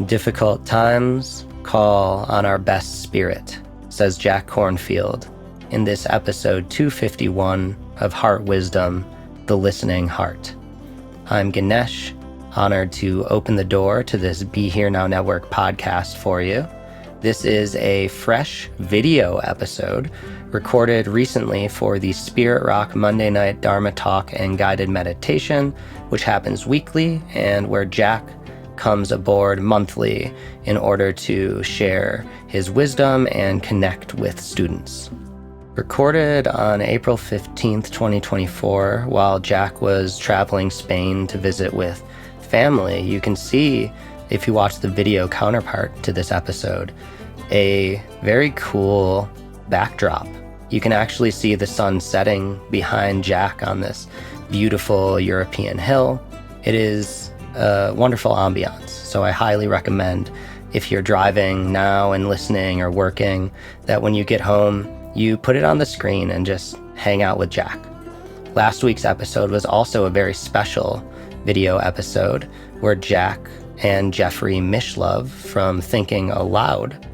Difficult times call on our best spirit, says Jack Kornfield in this episode 251 of Heart Wisdom, The Listening Heart. I'm Ganesh, honored to open the door to this Be Here Now Network podcast for you. This is a fresh video episode recorded recently for the Spirit Rock Monday Night Dharma Talk and Guided Meditation, which happens weekly and where Jack comes aboard monthly in order to share his wisdom and connect with students. Recorded on April 15th, 2024, while Jack was traveling Spain to visit with family, you can see, if you watch the video counterpart to this episode, a very cool backdrop. You can actually see the sun setting behind Jack on this beautiful European hill. It is a wonderful ambiance, so I highly recommend, if you're driving now and listening or working, that when you get home, you put it on the screen and just hang out with Jack. Last week's episode was also a very special video episode where Jack and Jeffrey Mishlove from Thinking Aloud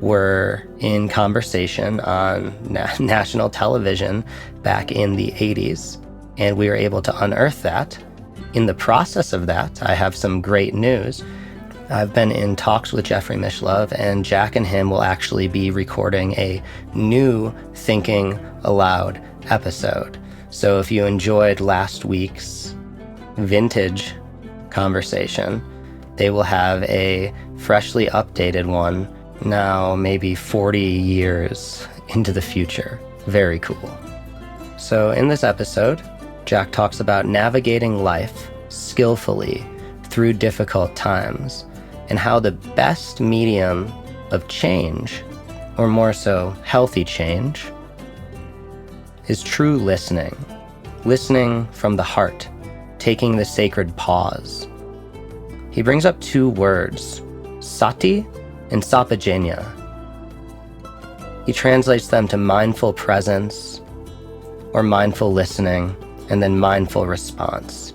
were in conversation on national television back in the 80s, and we were able to unearth that. In the process of that, I have some great news. I've been in talks with Jeffrey Mishlove, and Jack and him will actually be recording a new Thinking Aloud episode. So if you enjoyed last week's vintage conversation, they will have a freshly updated one now, maybe 40 years into the future. Very cool. So in this episode, Jack talks about navigating life skillfully through difficult times and how the best medium of change, or more so healthy change, is true listening. Listening from the heart, taking the sacred pause. He brings up two words, Sati and Sampajanna. He translates them to mindful presence or mindful listening, and then mindful response.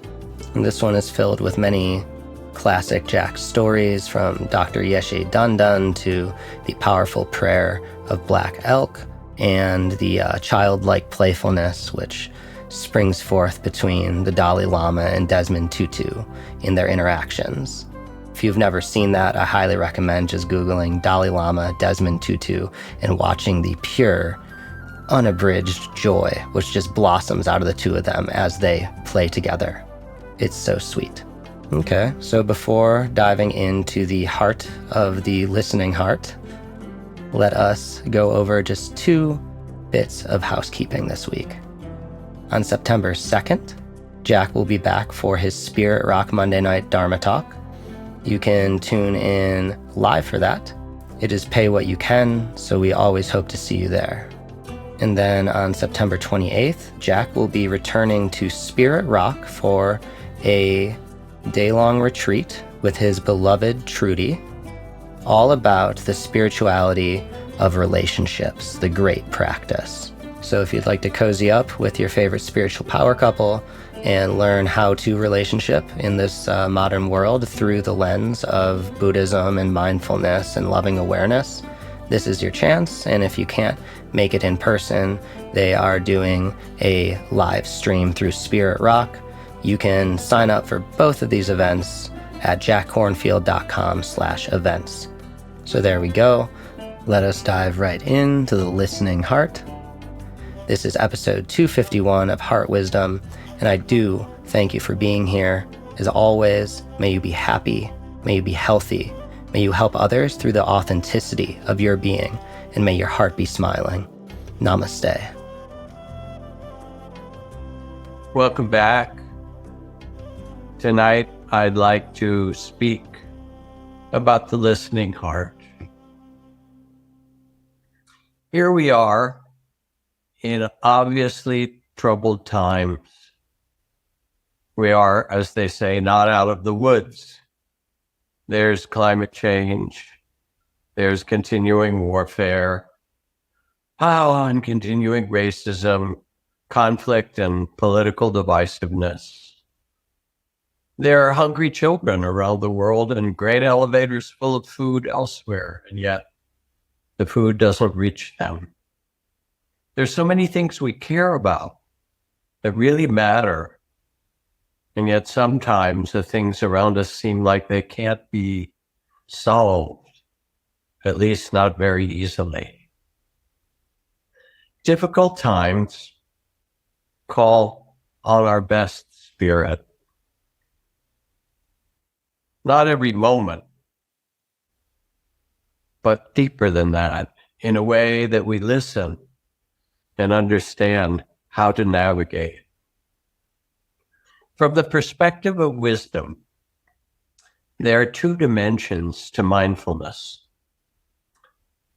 And this one is filled with many classic Jack stories, from Dr. Yeshe Dundun to the powerful prayer of Black Elk and the childlike playfulness which springs forth between the Dalai Lama and Desmond Tutu in their interactions. If you've never seen that, I highly recommend just Googling Dalai Lama, Desmond Tutu, and watching the pure, unabridged joy which just blossoms out of the two of them as they play together. It's so sweet. Okay, so before diving into the heart of the listening heart, let us go over just two bits of housekeeping this week. On September 2nd, Jack will be back for his Spirit Rock Monday Night Dharma Talk. You can tune in live for that. It is pay what you can, so we always hope to see you there. And then on September 28th, Jack will be returning to Spirit Rock for a day-long retreat with his beloved Trudy, all about the spirituality of relationships, the great practice. So if you'd like to cozy up with your favorite spiritual power couple and learn how to relationship in this modern world through the lens of Buddhism and mindfulness and loving awareness, this is your chance. And if you can't make it in person, they are doing a live stream through Spirit Rock. You can sign up for both of these events at jackkornfield.com/events. So there we go. Let us dive right into the listening heart. This is episode 251 of Heart Wisdom, and I do thank you for being here. As always, may you be happy, may you be healthy, may you help others through the authenticity of your being, and may your heart be smiling. Namaste. Welcome back. Tonight, I'd like to speak about the listening heart. Here we are in obviously troubled times. We are, as they say, not out of the woods. There's climate change. There's continuing warfare. And continuing racism, conflict, and political divisiveness. There are hungry children around the world and grain elevators full of food elsewhere, and yet the food doesn't reach them. There's so many things we care about that really matter, and yet sometimes the things around us seem like they can't be solved, at least not very easily. Difficult times call on our best spirit. Not every moment, but deeper than that, in a way that we listen and understand how to navigate. From the perspective of wisdom, there are two dimensions to mindfulness.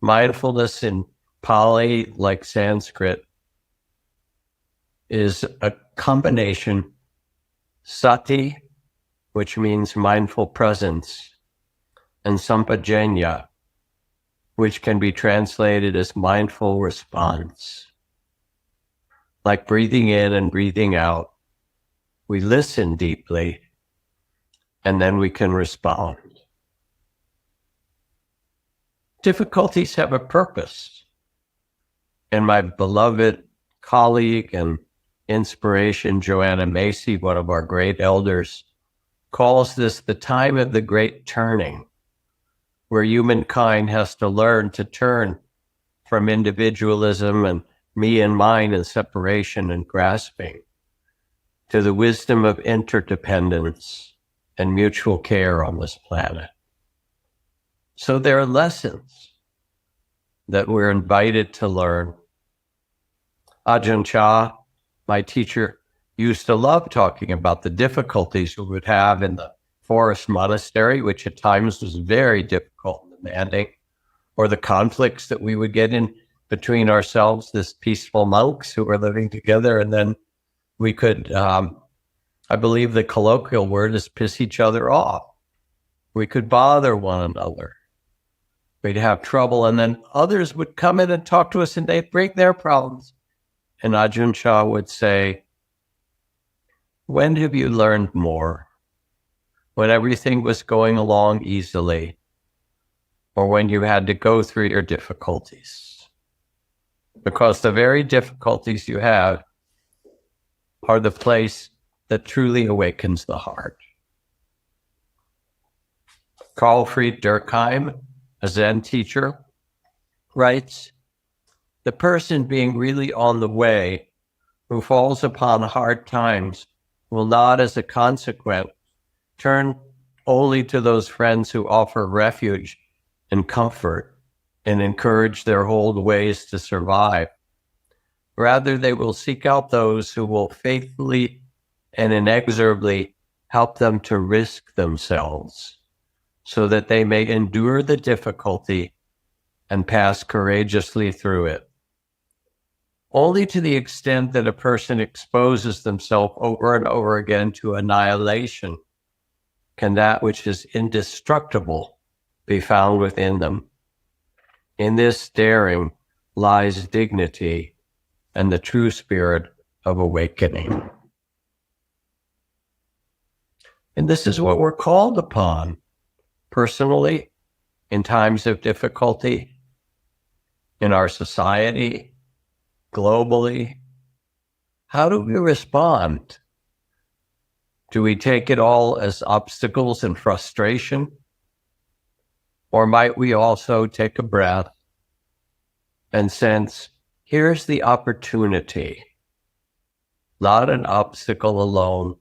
Mindfulness in Pali, like Sanskrit, is a combination, Sati, which means mindful presence, and Sampajanna, which can be translated as mindful response. Like breathing in and breathing out, we listen deeply, and then we can respond. Difficulties have a purpose. And my beloved colleague and inspiration, Joanna Macy, one of our great elders, calls this the time of the great turning, where humankind has to learn to turn from individualism and me and mine and separation and grasping to the wisdom of interdependence and mutual care on this planet. So there are lessons that we're invited to learn. Ajahn Chah, my teacher, used to love talking about the difficulties we would have in the forest monastery, which at times was very difficult and demanding, or the conflicts that we would get in between ourselves, this peaceful monks who were living together, and then we could, I believe the colloquial word is piss each other off. We could bother one another. We'd have trouble, and then others would come in and talk to us, and they'd bring their problems. And Ajahn Chah would say, when have you learned more? When everything was going along easily, or when you had to go through your difficulties? Because the very difficulties you have are the place that truly awakens the heart. Carl Fried Durkheim, a Zen teacher, writes, the person being really on the way who falls upon hard times will not, as a consequence, turn only to those friends who offer refuge and comfort and encourage their old ways to survive. Rather, they will seek out those who will faithfully and inexorably help them to risk themselves so that they may endure the difficulty and pass courageously through it. Only to the extent that a person exposes themselves over and over again to annihilation can that which is indestructible be found within them. In this daring lies dignity and the true spirit of awakening. And this is what we're called upon, personally, in times of difficulty, in our society, globally. How do we respond? Do we take it all as obstacles and frustration? Or might we also take a breath and sense, here's the opportunity, not an obstacle alone,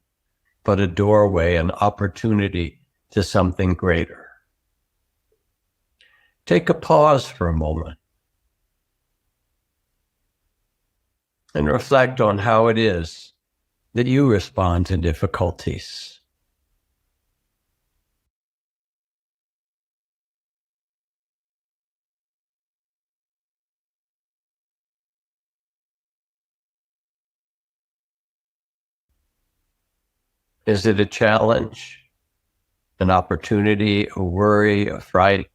but a doorway, an opportunity to something greater. Take a pause for a moment and reflect on how it is that you respond to difficulties. Is it a challenge, an opportunity, a worry, a fright?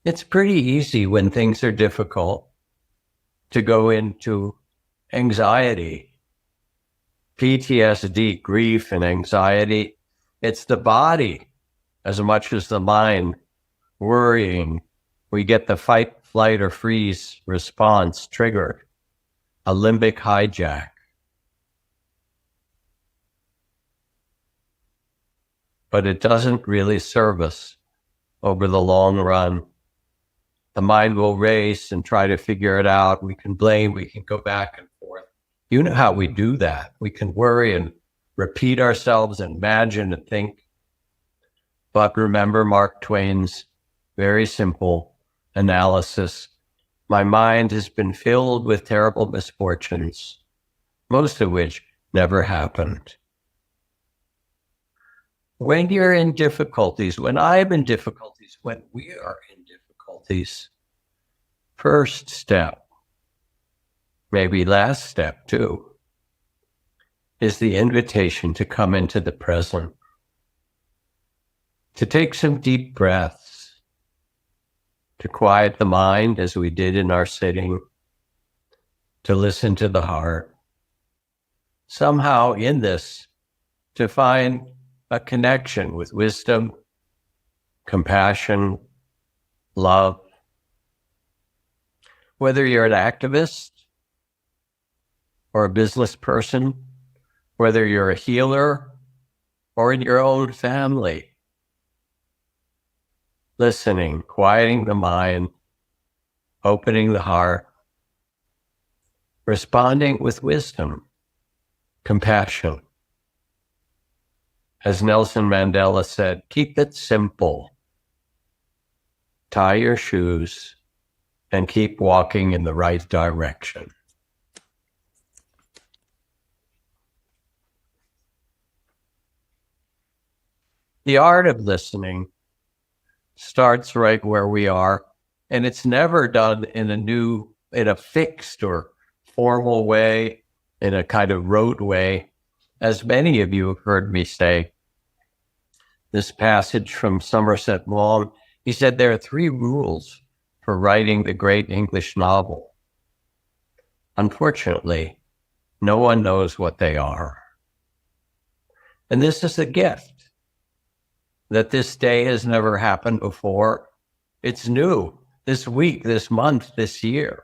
It's pretty easy when things are difficult to go into anxiety PTSD, grief, and anxiety. It's the body as much as the mind worrying. We get the fight, flight, or freeze response triggered, a limbic hijack. But it doesn't really serve us over the long run. The mind will race and try to figure it out. We can blame, we can go back and forth. You know how we do that. We can worry and repeat ourselves and imagine and think. But remember Mark Twain's very simple analysis. My mind has been filled with terrible misfortunes, most of which never happened. When you're in difficulties, when I'm in difficulties, when we are in difficulties, first step, maybe last step too, is the invitation to come into the present, to take some deep breaths, to quiet the mind as we did in our sitting, to listen to the heart. Somehow in this, to find a connection with wisdom, compassion, love. Whether you're an activist or a business person, whether you're a healer or in your own family, listening, quieting the mind, opening the heart, responding with wisdom, compassion. As Nelson Mandela said, keep it simple. Tie your shoes and keep walking in the right direction. The art of listening starts right where we are, and it's never done in a fixed or formal way, in a kind of rote way. As many of you have heard me say, this passage from Somerset Maugham, he said there are 3 rules for writing the great English novel. Unfortunately, no one knows what they are. And this is a gift, that this day has never happened before. It's new, this week, this month, this year.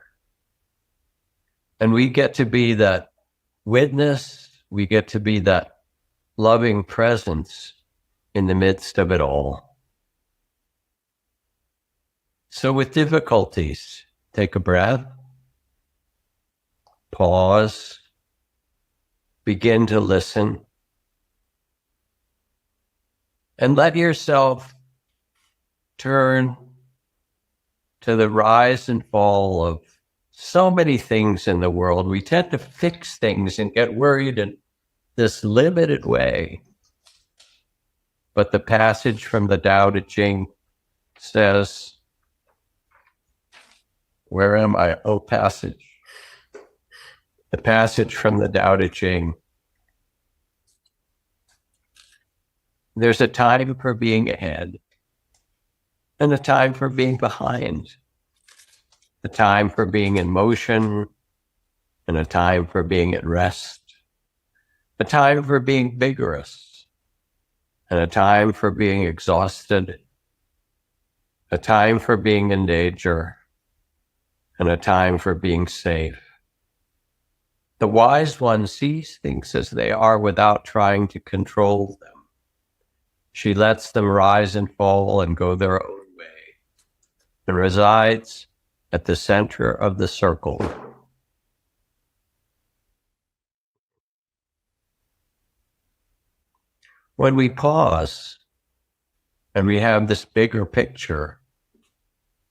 And we get to be that witness, we get to be that loving presence in the midst of it all. So with difficulties, take a breath, pause, begin to listen, and let yourself turn to the rise and fall of so many things in the world. We tend to fix things and get worried in this limited way. But the passage from the Tao Te Ching says, where am I? Oh, passage. The passage from the Tao Te Ching. There's a time for being ahead and a time for being behind. A time for being in motion and a time for being at rest. A time for being vigorous and a time for being exhausted. A time for being in danger and a time for being safe. The wise one sees things as they are without trying to control them. She lets them rise and fall and go their own way, and resides at the center of the circle. When we pause and we have this bigger picture,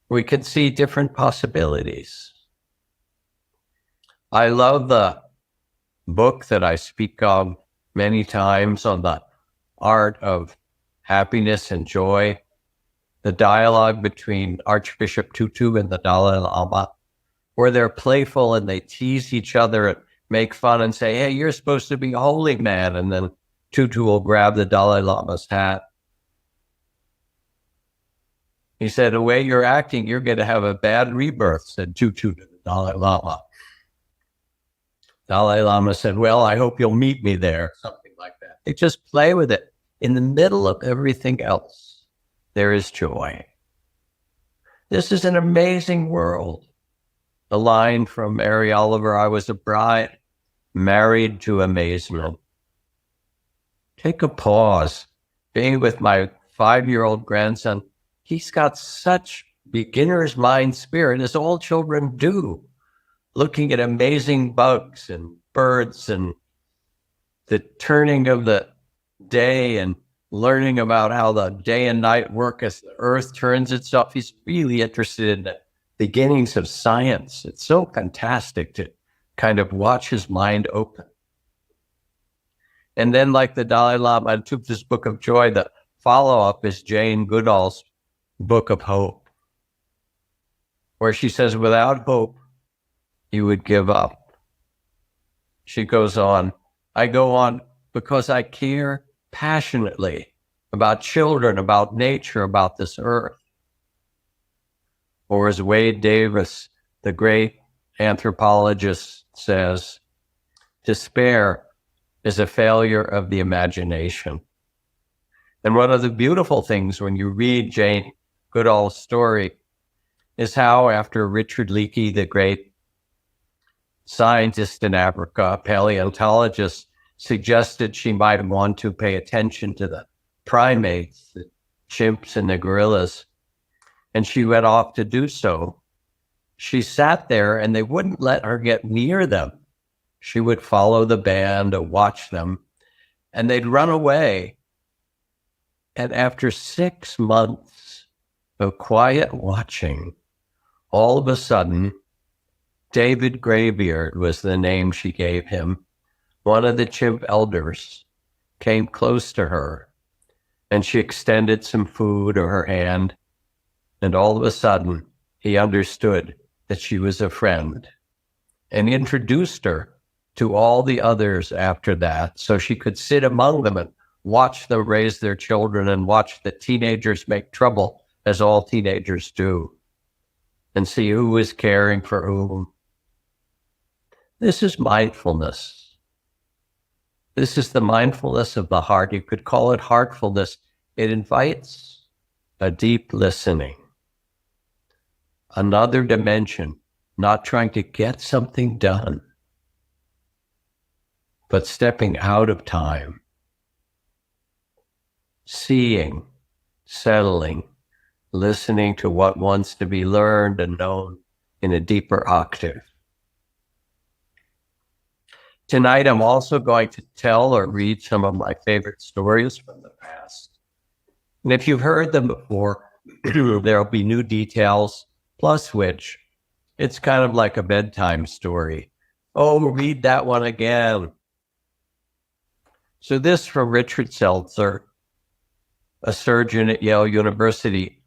we can see different possibilities. I love the book that I speak of many times on the art of happiness and joy, the dialogue between Archbishop Tutu and the Dalai Lama, where they're playful and they tease each other and make fun and say, hey, you're supposed to be a holy man. And then Tutu will grab the Dalai Lama's hat. He said, the way you're acting, you're going to have a bad rebirth, said Tutu to the Dalai Lama. Dalai Lama said, well, I hope you'll meet me there, something like that. They just play with it. In the middle of everything else, there is joy. This is an amazing world. The line from Mary Oliver, I was a bride, married to amazement. Take a pause. Being with my 5-year-old grandson, he's got such beginner's mind spirit, as all children do, looking at amazing bugs and birds and the turning of the day and learning about how the day and night work as the earth turns itself. He's really interested in the beginnings of science. It's so fantastic to kind of watch his mind open. And then, like the Dalai Lama, I took this book of joy. The follow-up is Jane Goodall's Book of Hope, where she says, without hope, you would give up. She goes on, I go on because I care passionately about children, about nature, about this earth. Or as Wade Davis, the great anthropologist, says, despair is a failure of the imagination. And one of the beautiful things when you read Jane Goodall's story is how, after Richard Leakey, the great scientist in Africa, paleontologist, suggested she might want to pay attention to the primates, the chimps and the gorillas, and she went off to do so. She sat there and they wouldn't let her get near them. She would follow the band or watch them, and they'd run away. And after 6 months of quiet watching, all of a sudden, David Greybeard was the name she gave him. One of the chimp elders came close to her, and she extended some food or her hand, and all of a sudden, he understood that she was a friend and introduced her to all the others after that, so she could sit among them and watch them raise their children and watch the teenagers make trouble, as all teenagers do, and see who is caring for whom. This is mindfulness. This is the mindfulness of the heart. You could call it heartfulness. It invites a deep listening, another dimension, not trying to get something done, but stepping out of time, seeing, settling, listening to what wants to be learned and known in a deeper octave. Tonight, I'm also going to tell or read some of my favorite stories from the past. And if you've heard them before, there'll be new details, plus which it's kind of like a bedtime story. Oh, read that one again. So this from Richard Seltzer, a surgeon at Yale University,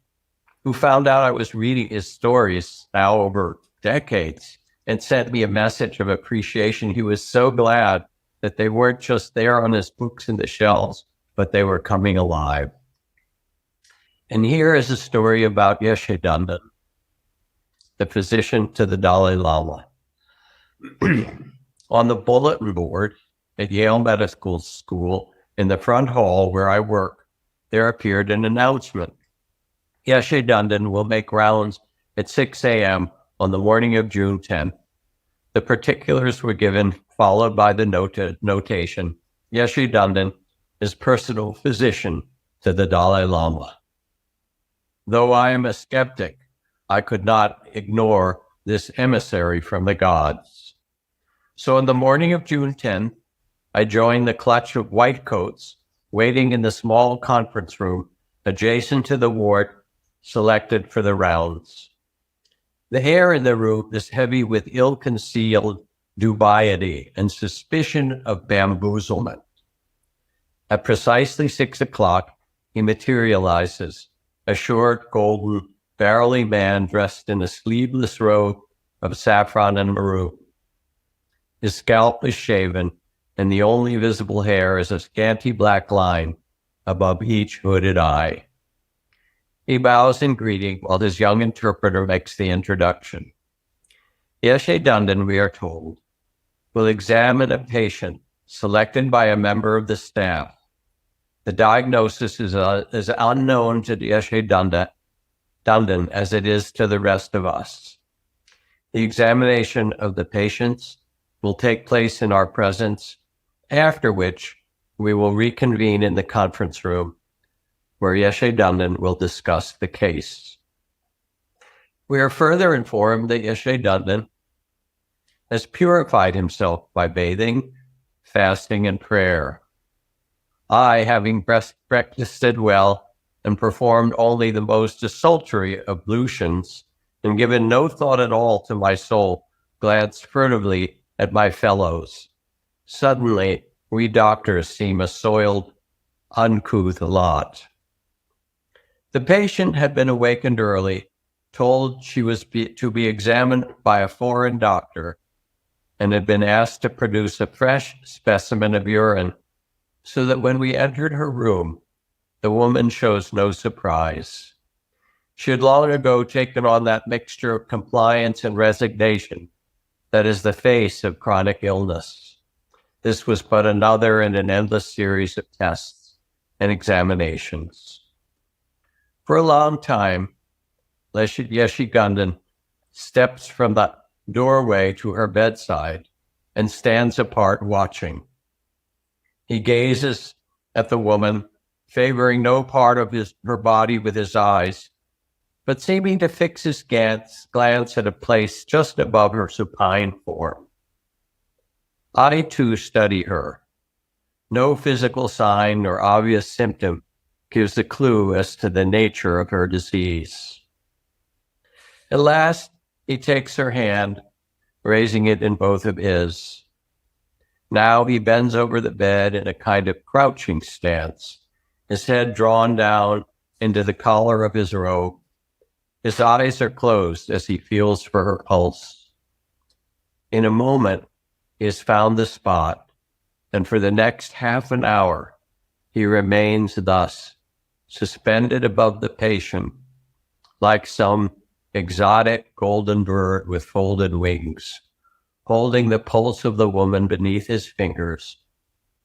who found out I was reading his stories now over decades and sent me a message of appreciation. He was so glad that they weren't just there on his books in the shelves, but they were coming alive. And here is a story about Yeshe Dandan, the physician to the Dalai Lama. On the bulletin board at Yale Medical School, in the front hall where I work, there appeared an announcement. Yeshe Dandan will make rounds at 6 a.m. on the morning of June 10th. The particulars were given, followed by the notation, Yeshe Dandan is personal physician to the Dalai Lama. Though I am a skeptic, I could not ignore this emissary from the gods. So on the morning of June 10th, I joined the clutch of white coats waiting in the small conference room adjacent to the ward selected for the rounds. The air in the room is heavy with ill-concealed dubiety and suspicion of bamboozlement. At precisely 6 o'clock, he materializes, a short, golden, barrel-y man dressed in a sleeveless robe of saffron and maroon. His scalp is shaven, and the only visible hair is a scanty black line above each hooded eye. He bows in greeting while his young interpreter makes the introduction. Yeshe Dandan, we are told, will examine a patient selected by a member of the staff. The diagnosis is as unknown to Yeshe Dandan as it is to the rest of us. The examination of the patients will take place in our presence, after which we will reconvene in the conference room where Yeshe Dandan will discuss the case. We are further informed that Yeshe Dandan has purified himself by bathing, fasting, and prayer. I, having breakfasted well and performed only the most desultory ablutions, and given no thought at all to my soul, glanced furtively at my fellows. Suddenly, we doctors seem a soiled, uncouth lot. The patient had been awakened early, told she was to be examined by a foreign doctor, and had been asked to produce a fresh specimen of urine, so that when we entered her room, the woman shows no surprise. She had long ago taken on that mixture of compliance and resignation that is the face of chronic illness. This was but another in an endless series of tests and examinations. For a long time, Yeshe Dandan steps from the doorway to her bedside and stands apart watching. He gazes at the woman, favoring no part of her body with his eyes, but seeming to fix his glance at a place just above her supine form. I too study her. No physical sign nor obvious symptom gives a clue as to the nature of her disease. At last, he takes her hand, raising it in both of his. Now he bends over the bed in a kind of crouching stance, his head drawn down into the collar of his robe. His eyes are closed as he feels for her pulse. In a moment, he has found the spot, and for the next half an hour, he remains thus, suspended above the patient, like some exotic golden bird with folded wings, holding the pulse of the woman beneath his fingers,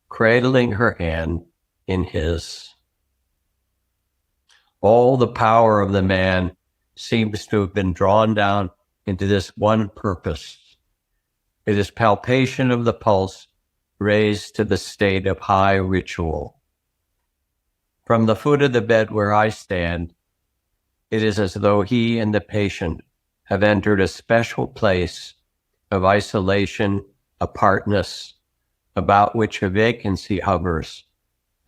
cradling her hand in his. All the power of the man seems to have been drawn down into this one purpose. It is palpation of the pulse raised to the state of high ritual. From the foot of the bed where I stand, it is as though he and the patient have entered a special place of isolation, apartness, about which a vacancy hovers,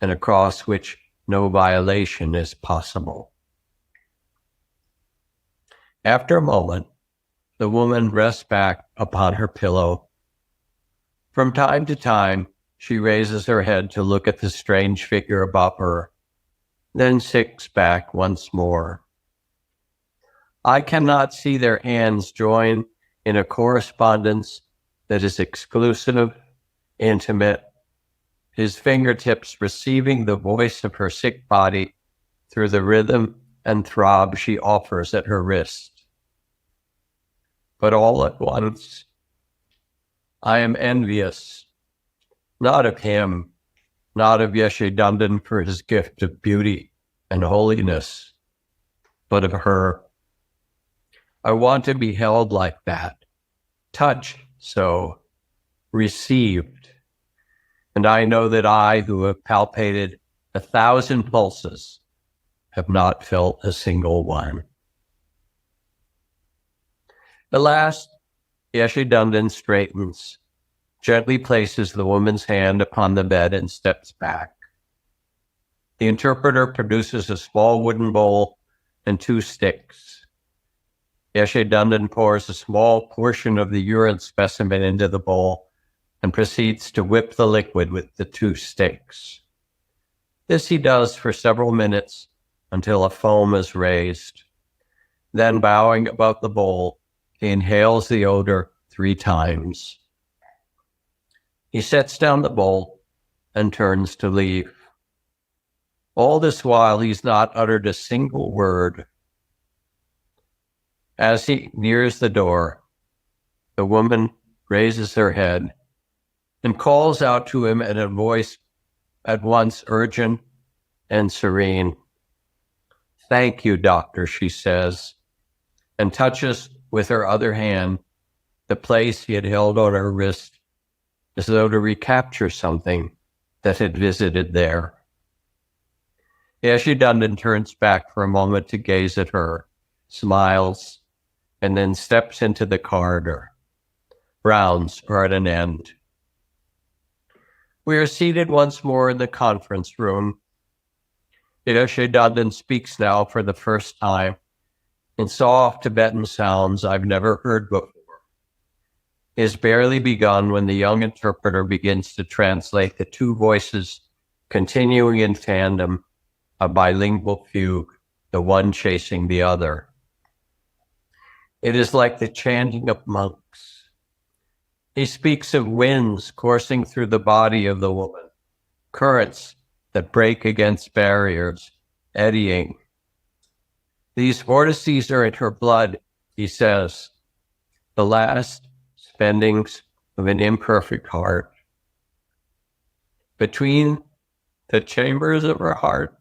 and across which no violation is possible. After a moment, the woman rests back upon her pillow. From time to time, she raises her head to look at the strange figure above her, then sinks back once more. I cannot see their hands join in a correspondence that is exclusive, intimate, his fingertips receiving the voice of her sick body through the rhythm and throb she offers at her wrist. But all at once, I am envious, not of him, not of Yeshe Dandan for his gift of beauty and holiness, but of her. I want to be held like that, touched so, received. And I know that I, who have palpated 1,000 pulses, have not felt a single one. At last, Yeshe Dandan straightens, gently places the woman's hand upon the bed and steps back. The interpreter produces a small wooden bowl and 2 sticks. Yeshe Dandan pours a small portion of the urine specimen into the bowl and proceeds to whip the liquid with the 2 sticks. This he does for several minutes until a foam is raised. Then, bowing above the bowl, he inhales the odor 3 times. He sets down the bowl and turns to leave. All this while, he's not uttered a single word. As he nears the door, the woman raises her head and calls out to him in a voice at once urgent and serene. "Thank you, doctor," she says, and touches with her other hand the place he had held on her wrist, as though to recapture something that had visited there. Yeshidundan turns back for a moment to gaze at her, smiles, and then steps into the corridor. Rounds are at an end. We are seated once more in the conference room. Yeshidundan speaks now for the first time in soft Tibetan sounds I've never heard before. It has barely begun when the young interpreter begins to translate the two voices continuing in tandem, a bilingual fugue, the one chasing the other. It is like the chanting of monks. He speaks of winds coursing through the body of the woman, currents that break against barriers, eddying. These vortices are in her blood, he says, the last spendings of an imperfect heart. Between the chambers of her heart,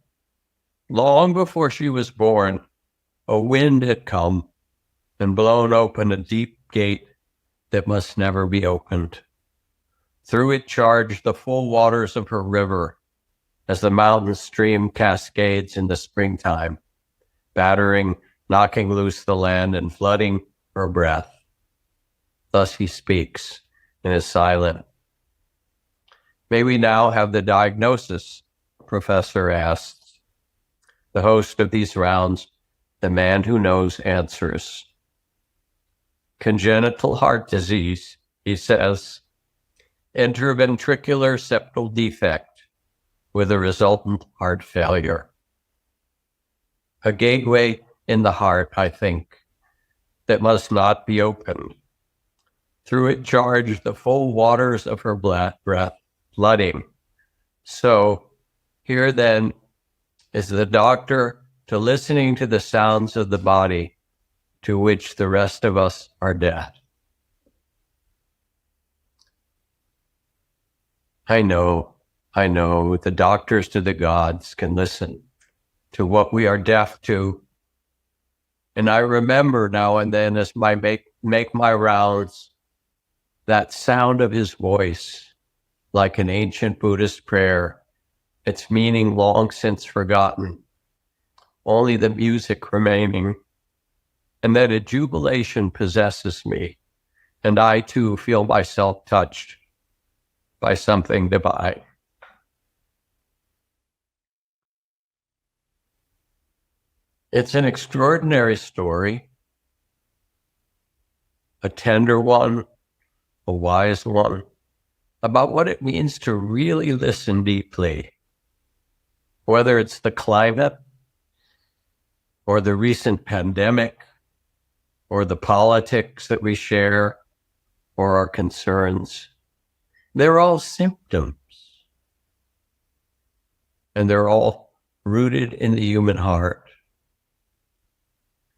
long before she was born, a wind had come and blown open a deep gate that must never be opened. Through it charged the full waters of her river as the mountain stream cascades in the springtime, battering, knocking loose the land and flooding her breath. Thus he speaks and is silent. May we now have the diagnosis, Professor asks. The host of these rounds, the man who knows, answers. Congenital heart disease, he says. Interventricular septal defect with a resultant heart failure. A gateway in the heart, I think, that must not be opened. Through it charged the full waters of her breath, flooding. So here then is the doctor to listening to the sounds of the body to which the rest of us are deaf. I know, the doctors to the gods can listen to what we are deaf to. And I remember now and then as I make my rounds, that sound of his voice, like an ancient Buddhist prayer, its meaning long since forgotten, only the music remaining, and that a jubilation possesses me, and I too feel myself touched by something divine. It's an extraordinary story, a tender one, a wise one, about what it means to really listen deeply, whether it's the climate or the recent pandemic or the politics that we share or our concerns. They're all symptoms, and they're all rooted in the human heart.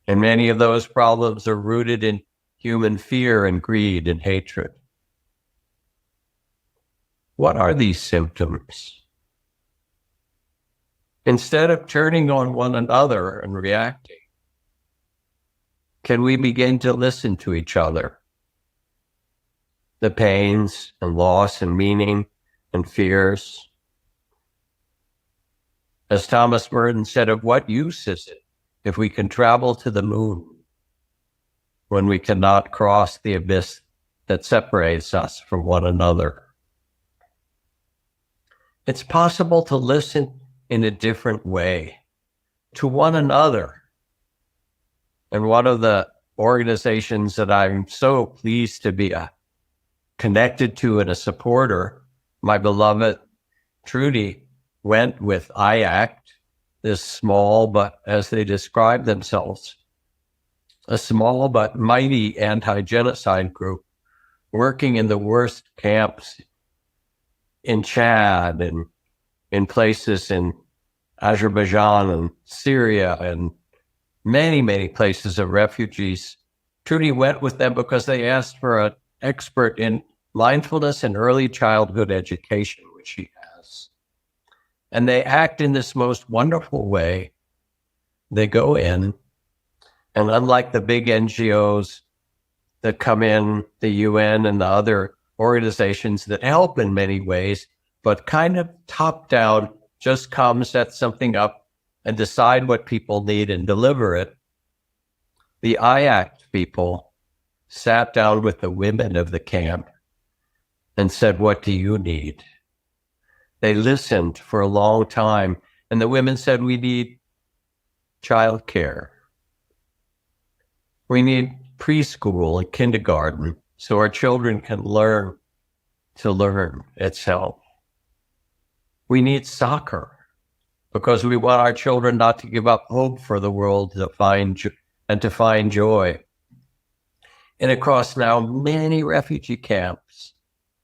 And many of those problems are rooted in human fear and greed and hatred. What are these symptoms? Instead of turning on one another and reacting, can we begin to listen to each other? The pains and loss and meaning and fears. As Thomas Merton said, of what use is it if we can travel to the moon when we cannot cross the abyss that separates us from one another? It's possible to listen in a different way to one another. And one of the organizations that I'm so pleased to be connected to and a supporter, my beloved Trudy, went with IACT, this small, but as they describe themselves, a small but mighty anti-genocide group working in the worst camps in Chad and in places in Azerbaijan and Syria and many, many places of refugees. Trudy went with them because they asked for an expert in mindfulness and early childhood education, which he has. And they act in this most wonderful way. They go in, and unlike the big NGOs that come in, the UN and the other organizations that help in many ways, but kind of top down, just come, set something up, and decide what people need and deliver it. The IACT people sat down with the women of the camp and said, "What do you need?" They listened for a long time, and the women said, "We need childcare. We need preschool and kindergarten so our children can learn to learn itself. We need soccer because we want our children not to give up hope for the world to find joy." And across now many refugee camps,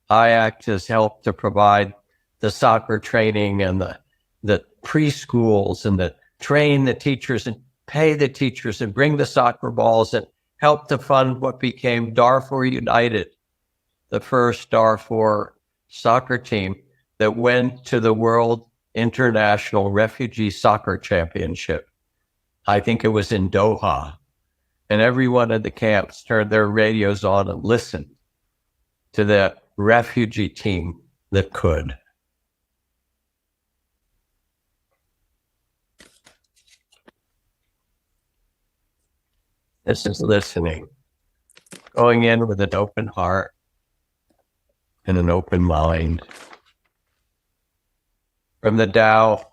IACT has helped to provide the soccer training and the preschools and the train the teachers and pay the teachers and bring the soccer balls and help to fund what became Darfur United, the first Darfur soccer team that went to the World International Refugee Soccer Championship. I think it was in Doha. And everyone at the camps turned their radios on and listened to the refugee team that could. This is listening, going in with an open heart and an open mind. From the Tao,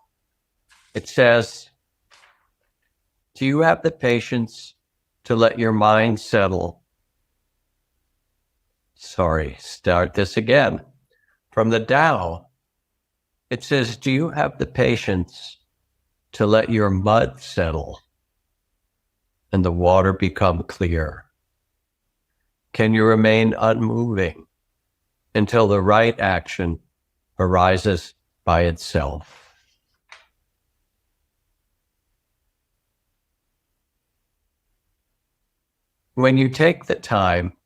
it says, "Do you have the patience to let your mind settle?" Start this again. From the Tao, it says, "Do you have the patience to let your mud settle and the water become clear? Can you remain unmoving until the right action arises by itself?" When you take the time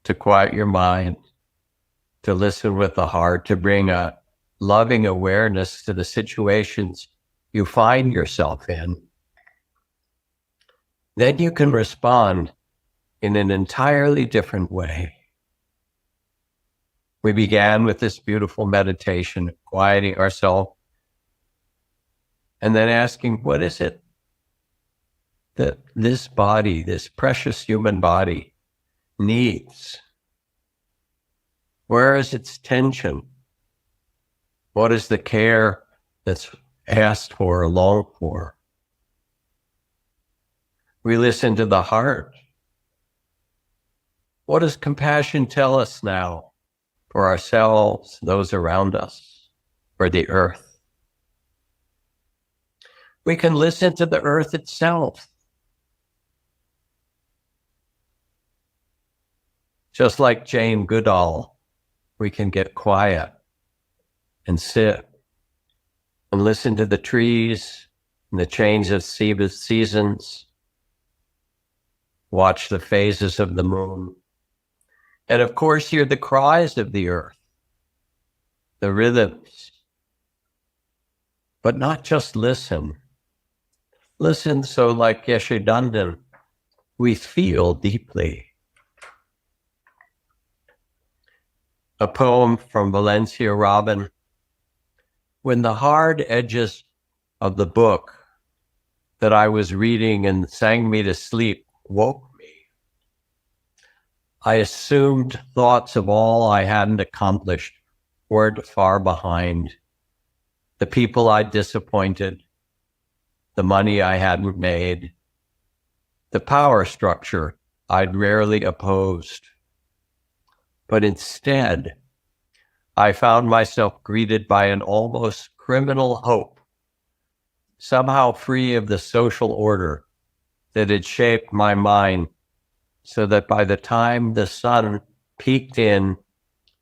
to quiet your mind, to listen with the heart, to bring a loving awareness to the situations you find yourself in, then you can respond in an entirely different way. We began with this beautiful meditation, quieting ourselves, and then asking, what is it that this body, this precious human body, needs? Where is its tension? What is the care that's asked for or longed for? We listen to the heart. What does compassion tell us now for ourselves, those around us, for the earth? We can listen to the earth itself. Just like Jane Goodall, we can get quiet and sit and listen to the trees and the change of seasons, watch the phases of the moon, and of course hear the cries of the earth, the rhythms. But not just listen. Listen so, like Yeshidundan, we feel deeply. A poem from Valencia Robin. When the hard edges of the book that I was reading and sang me to sleep woke me, I assumed thoughts of all I hadn't accomplished weren't far behind. The people I'd disappointed, the money I hadn't made, the power structure I'd rarely opposed. But instead, I found myself greeted by an almost criminal hope, somehow free of the social order that had shaped my mind, so that by the time the sun peeked in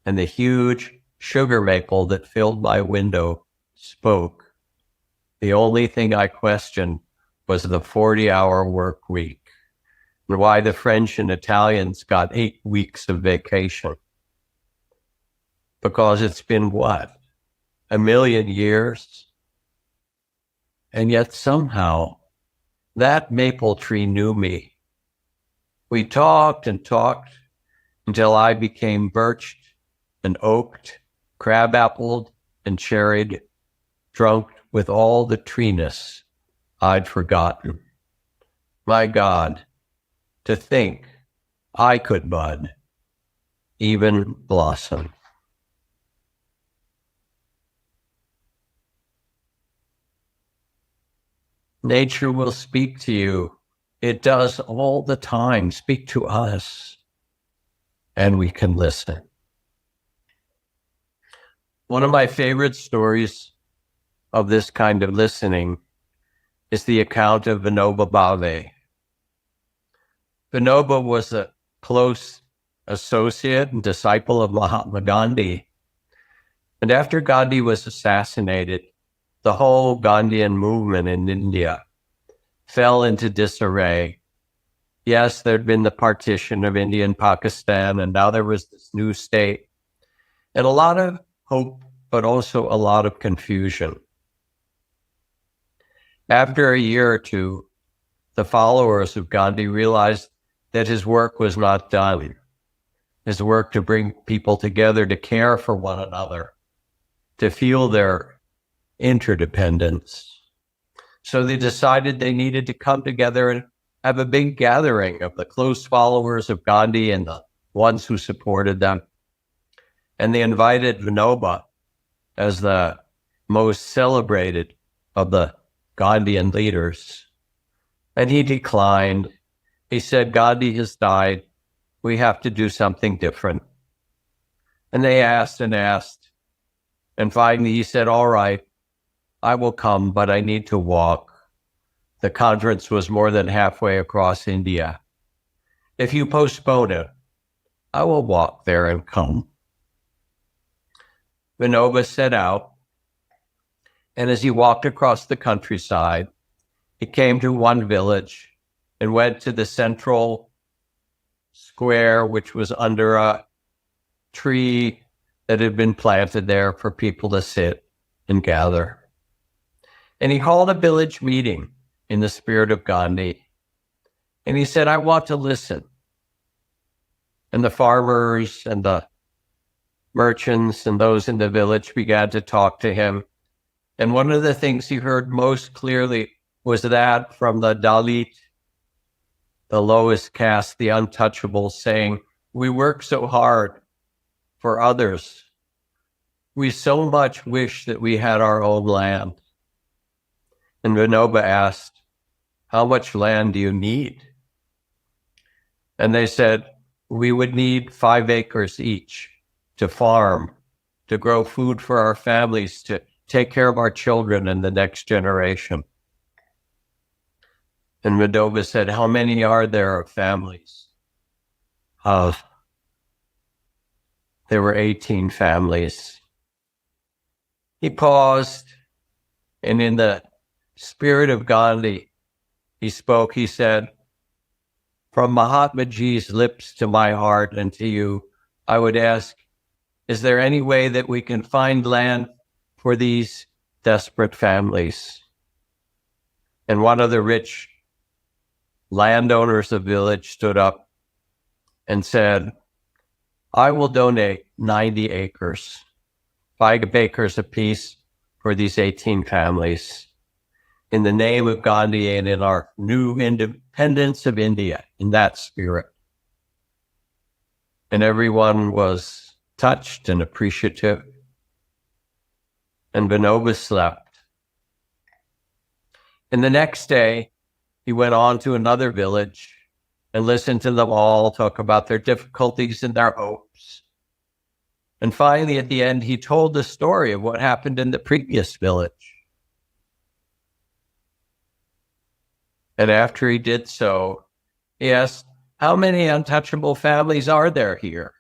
and the huge sugar maple that filled my window spoke, the only thing I questioned was the 40-hour work week, and why the French and Italians got 8 weeks of vacation. Because it's been what? 1,000,000 years? And yet somehow that maple tree knew me. We talked and talked until I became birched and oaked, crab-appled and cherried, drunk with all the treeness I'd forgotten. My God, to think I could bud, even blossom. Nature will speak to you. It does all the time speak to us, and we can listen. One of my favorite stories of this kind of listening is the account of Vinoba Bhave. Vinoba was a close associate and disciple of Mahatma Gandhi. And after Gandhi was assassinated, the whole Gandhian movement in India fell into disarray. Yes, there'd been the partition of India and Pakistan, and now there was this new state. And a lot of hope, but also a lot of confusion. After a year or two, the followers of Gandhi realized that his work was not done. His work to bring people together, to care for one another, to feel their interdependence. So they decided they needed to come together and have a big gathering of the close followers of Gandhi and the ones who supported them. And they invited Vinoba as the most celebrated of the Gandhian leaders. And he declined. He said, Gandhi has died. We have to do something different. And they asked and asked. And finally he said, all right, I will come, but I need to walk. The conference was more than halfway across India. If you postpone it, I will walk there and come. Vinoba set out, and as he walked across the countryside, he came to one village and went to the central square, which was under a tree that had been planted there for people to sit and gather. And he called a village meeting in the spirit of Gandhi. And he said, I want to listen. And the farmers and the merchants and those in the village began to talk to him. And one of the things he heard most clearly was that from the Dalit, the lowest caste, the untouchable, saying, we work so hard for others. We so much wish that we had our own land. And Vinoba asked, how much land do you need? And they said, we would need 5 acres each to farm, to grow food for our families, to take care of our children and the next generation. And Vinoba said, how many are there of families? There were 18 families. He paused, and in the spirit of Gandhi, he spoke. He said, from Mahatma Ji's lips to my heart and to you, I would ask, is there any way that we can find land for these desperate families? And one of the rich landowners of the village stood up and said, I will donate 90 acres, 5 acres apiece for these 18 families, in the name of Gandhi and in our new independence of India, in that spirit. And everyone was touched and appreciative. And Vinoba slept. And the next day, he went on to another village and listened to them all talk about their difficulties and their hopes. And finally, at the end, he told the story of what happened in the previous village. And after he did so, he asked, how many untouchable families are there here?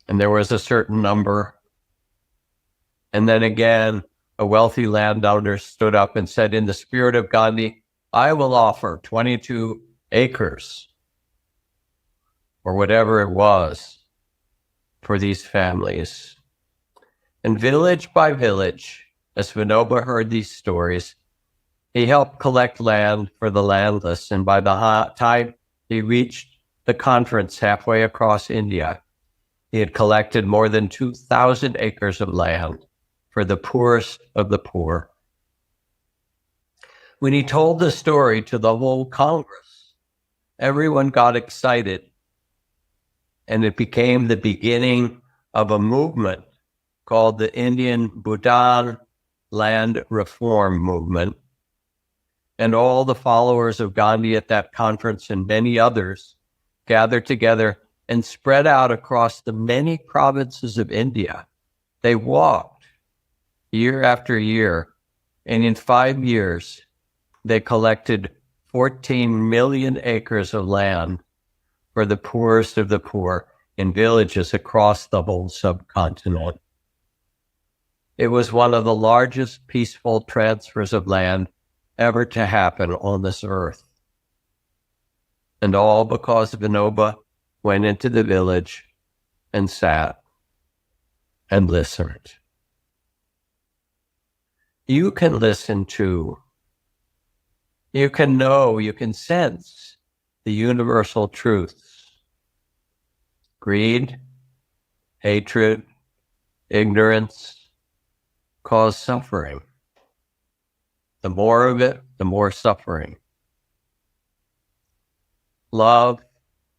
And there was a certain number. And then again, a wealthy landowner stood up and said, in the spirit of Gandhi, I will offer 22 acres or whatever it was for these families. And village by village, as Vinoba heard these stories, he helped collect land for the landless. And by the time he reached the conference halfway across India, he had collected more than 2,000 acres of land for the poorest of the poor. When he told the story to the whole Congress, everyone got excited, and it became the beginning of a movement called the Indian Bhutan Land Reform Movement. And all the followers of Gandhi at that conference and many others gathered together and spread out across the many provinces of India. They walked year after year, and in 5 years, they collected 14 million acres of land for the poorest of the poor in villages across the whole subcontinent. It was one of the largest peaceful transfers of land ever to happen on this earth. And all because Vinoba went into the village and sat and listened. You can listen too. You can know, you can sense the universal truths. Greed, hatred, ignorance cause suffering. The more of it, the more suffering. Love,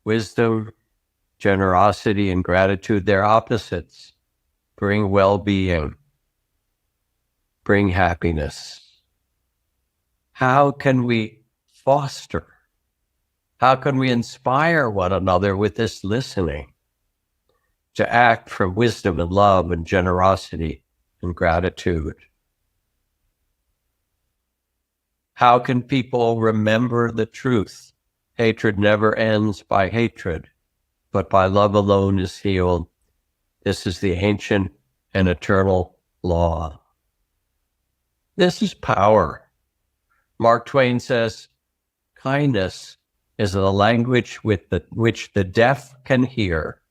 wisdom, generosity, and gratitude, they're opposites. Bring well-being, bring happiness. How can we foster? How can we inspire one another with this listening to act from wisdom and love and generosity and gratitude? How can people remember the truth? Hatred never ends by hatred, but by love alone is healed. This is the ancient and eternal law. This is power. Mark Twain says, kindness is the language with which the deaf can hear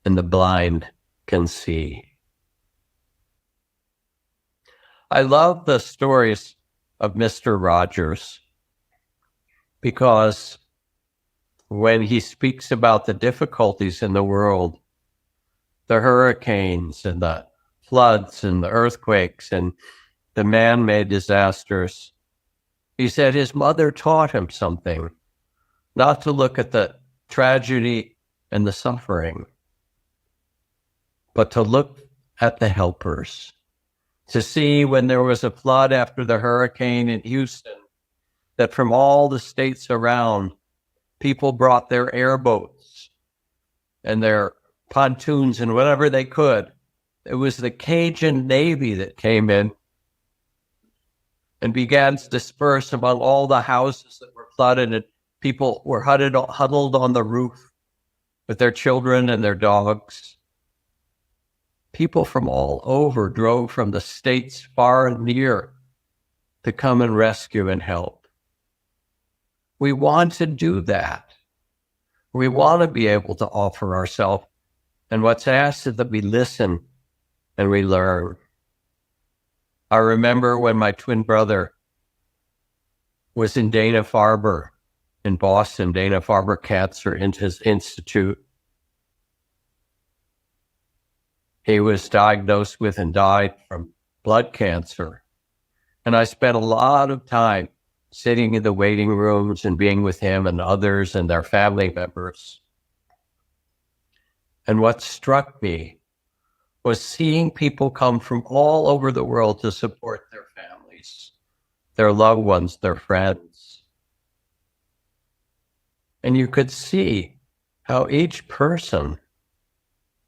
and the blind can see. I love the stories of Mr. Rogers because when he speaks about the difficulties in the world, the hurricanes and the floods and the earthquakes and the man-made disasters, he said his mother taught him something, not to look at the tragedy and the suffering, but to look at the helpers, to see when there was a flood after the hurricane in Houston, that from all the states around, people brought their airboats and their pontoons and whatever they could. It was the Cajun Navy that came in and began to disperse among all the houses that were flooded, and people were huddled on the roof with their children and their dogs. People from all over drove from the states far and near to come and rescue and help. We want to do that. We want to be able to offer ourselves. And what's asked is that we listen and we learn. I remember when my twin brother was in Dana-Farber in Boston, Dana-Farber Cancer Institute. He was diagnosed with and died from blood cancer. And I spent a lot of time sitting in the waiting rooms and being with him and others and their family members. And what struck me was seeing people come from all over the world to support their families, their loved ones, their friends. And you could see how each person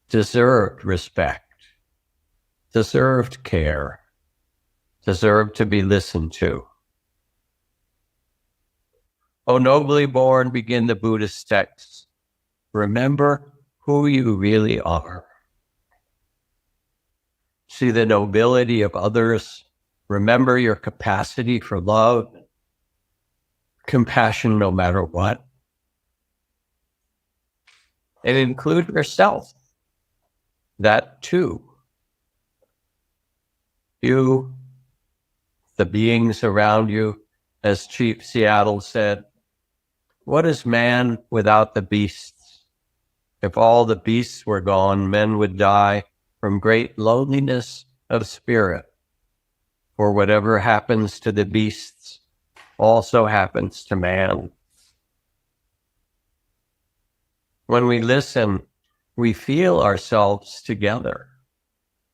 deserved respect, deserved care, deserved to be listened to. O nobly born, begin the Buddhist texts. Remember who you really are. See the nobility of others. Remember your capacity for love, compassion no matter what. And include yourself. That too. You, the beings around you, as Chief Seattle said, what is man without the beasts? If all the beasts were gone, men would die from great loneliness of spirit. For whatever happens to the beasts also happens to man. When we listen, we feel ourselves together.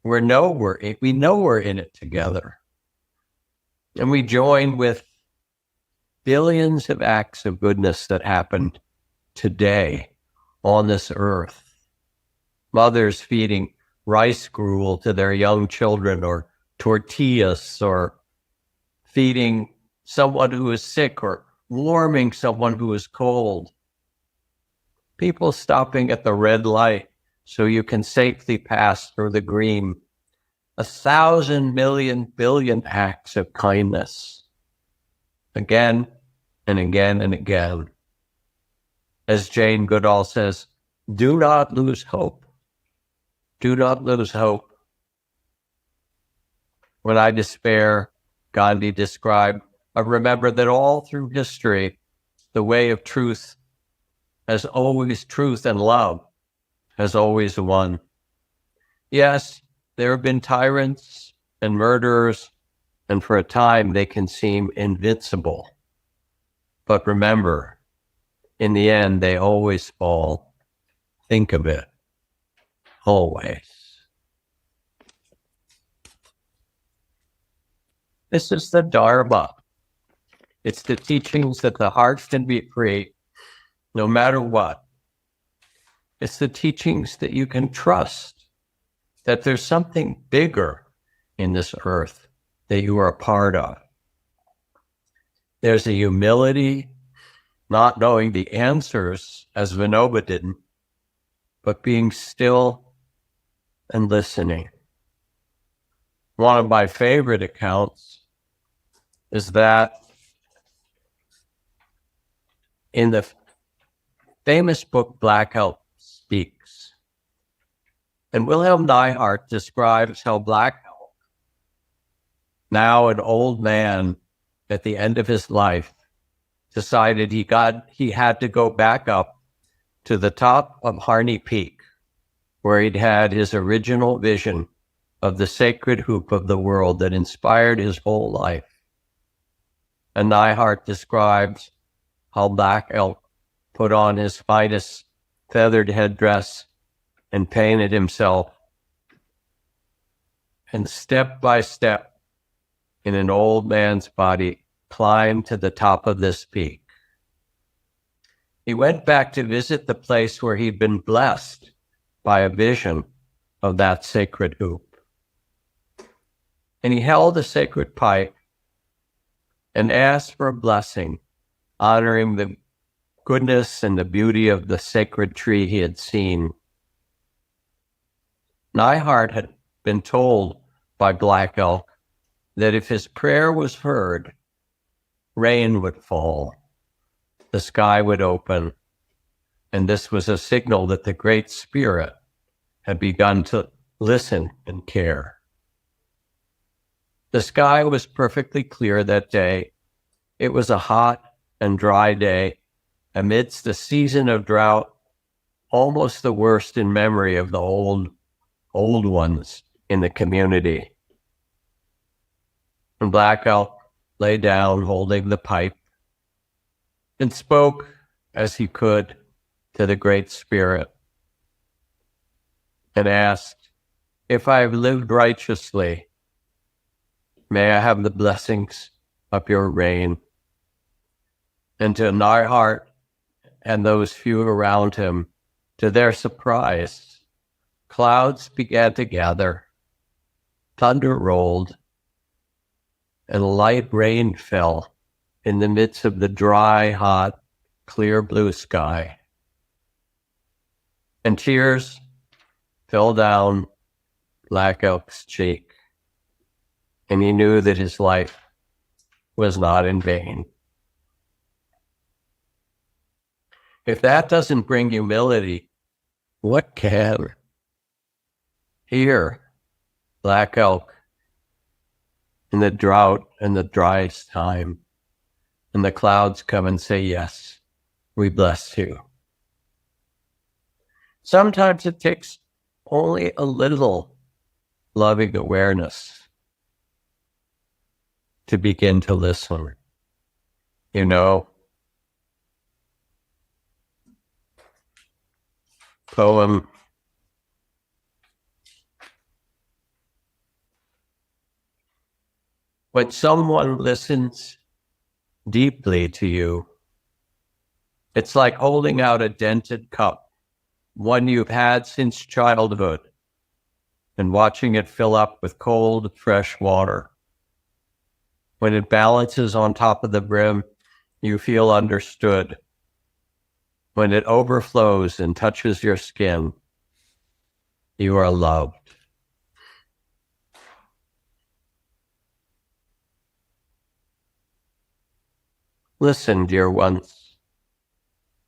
We know we're in it together. And we join with billions of acts of goodness that happened today on this earth. Mothers feeding rice gruel to their young children, or tortillas, or feeding someone who is sick, or warming someone who is cold. People stopping at the red light so you can safely pass through the green. 1,000 million billion acts of kindness. Again and again and again. As Jane Goodall says, do not lose hope. Do not lose hope. When I despair, Gandhi described, I remember that all through history, the way of truth has always, truth and love has always won. Yes, there have been tyrants and murderers, and for a time they can seem invincible. But remember, in the end, they always fall. Think of it. Always. This is the Dharma. It's the teachings that the heart can be free no matter what. It's the teachings that you can trust, that there's something bigger in this earth that you are a part of. There's a humility, not knowing the answers, as Vinoba didn't, but being still and listening. One of my favorite accounts is that in the famous book Betterhelp Speaks, and Wilhelm Neihart describes how Betterhelp, now an old man at the end of his life, decided he had to go back up to the top of Harney Peak, where he'd had his original vision of the sacred hoop of the world that inspired his whole life. And Neihart describes how Betterhelp put on his finest feathered headdress and painted himself, and step by step, in an old man's body, climbed to the top of this peak. He went back to visit the place where he'd been blessed by a vision of that sacred hoop. And he held a sacred pipe and asked for a blessing, honoring the goodness and the beauty of the sacred tree he had seen. Neihart had been told by Betterhelp that if his prayer was heard, rain would fall, the sky would open, and this was a signal that the Great Spirit had begun to listen and care. The sky was perfectly clear that day. It was a hot and dry day, amidst the season of drought, almost the worst in memory of the old ones in the community. And Betterhelp lay down holding the pipe and spoke as he could to the Great Spirit and asked, if I have lived righteously, may I have the blessings of your rain. And to Neihart and those few around him, to their surprise, clouds began to gather, thunder rolled, and light rain fell in the midst of the dry, hot, clear blue sky. And tears fell down Betterhelp's cheek, and he knew that his life was not in vain. If that doesn't bring humility, what can? Here, black elk, in the drought and the driest time, and the clouds come and say, yes, we bless you. Sometimes it takes only a little loving awareness to begin to listen. You know, poem, when someone listens deeply to you, it's like holding out a dented cup, one you've had since childhood, and watching it fill up with cold, fresh water. When it balances on top of the brim, you feel understood. When it overflows and touches your skin, you are loved. Listen, dear ones.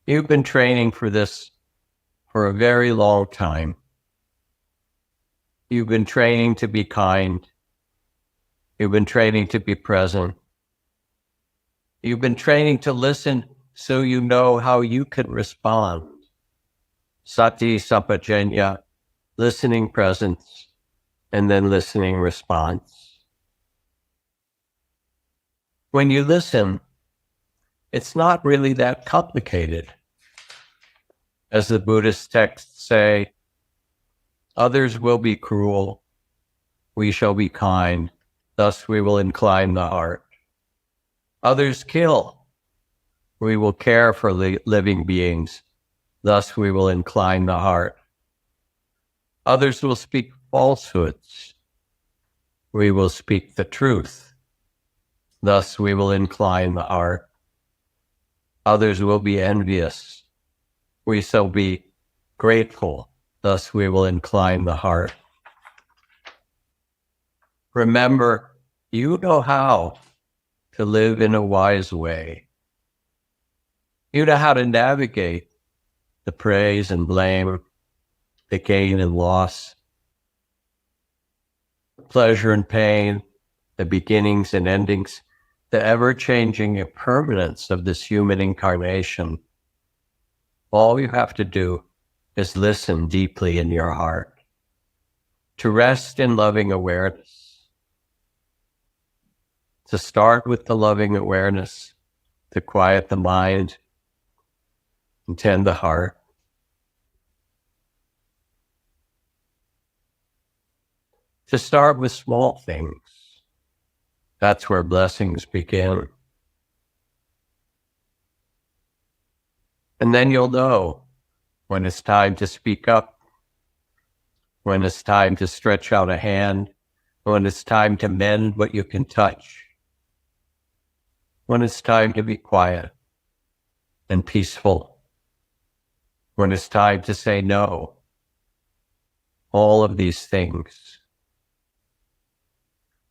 You've been training for this for a very long time. You've been training to be kind. You've been training to be present. You've been training to listen so you know how you can respond. Sati, Sampajanna, listening presence, and then listening response. When you listen, it's not really that complicated. As the Buddhist texts say, others will be cruel, we shall be kind, thus we will incline the heart. Others kill, we will care for living beings, thus we will incline the heart. Others will speak falsehoods, we will speak the truth, thus we will incline the heart. Others will be envious, we shall be grateful, thus we will incline the heart. Remember, you know how to live in a wise way. You know how to navigate the praise and blame, the gain and loss, the pleasure and pain, the beginnings and endings, the ever-changing impermanence of this human incarnation. All you have to do is listen deeply in your heart, to rest in loving awareness, to start with the loving awareness, to quiet the mind and tend the heart. To start with small things. That's where blessings begin. And then you'll know when it's time to speak up, when it's time to stretch out a hand, when it's time to mend what you can touch, when it's time to be quiet and peaceful, when it's time to say no. All of these things.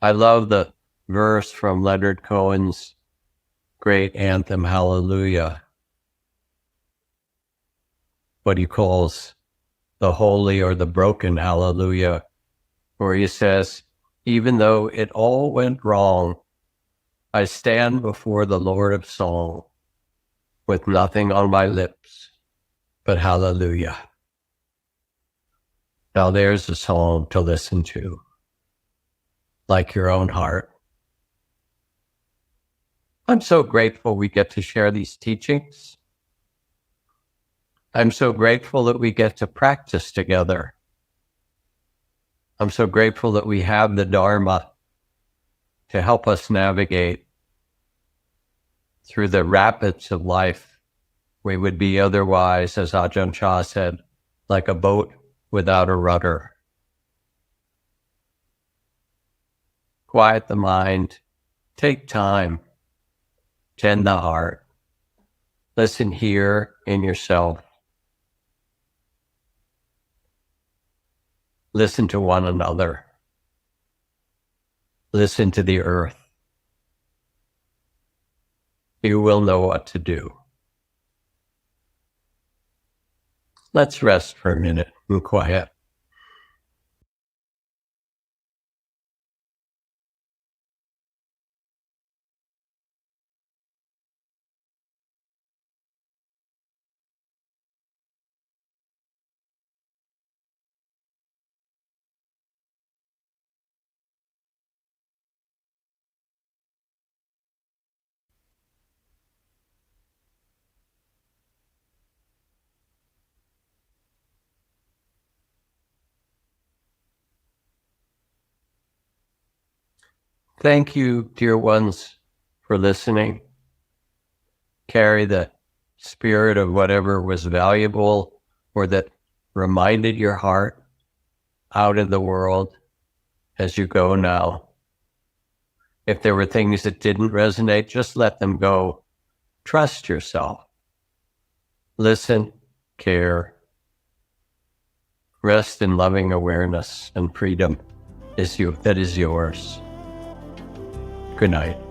I love the verse from Leonard Cohen's great anthem, Hallelujah, what he calls the holy or the broken Hallelujah, where he says, even though it all went wrong, I stand before the Lord of song with nothing on my lips but Hallelujah. Now there's a song to listen to, like your own heart. I'm so grateful we get to share these teachings. I'm so grateful that we get to practice together. I'm so grateful that we have the Dharma to help us navigate through the rapids of life. We would be otherwise, as Ajahn Chah said, like a boat without a rudder. Quiet the mind, take time, tend the heart, listen here in yourself. Listen to one another. Listen to the earth. You will know what to do. Let's rest for a minute and quiet. Thank you, dear ones, for listening. Carry the spirit of whatever was valuable or that reminded your heart out in the world as you go now. If there were things that didn't resonate, just let them go. Trust yourself. Listen, care. Rest in loving awareness and freedom that is yours. Good night.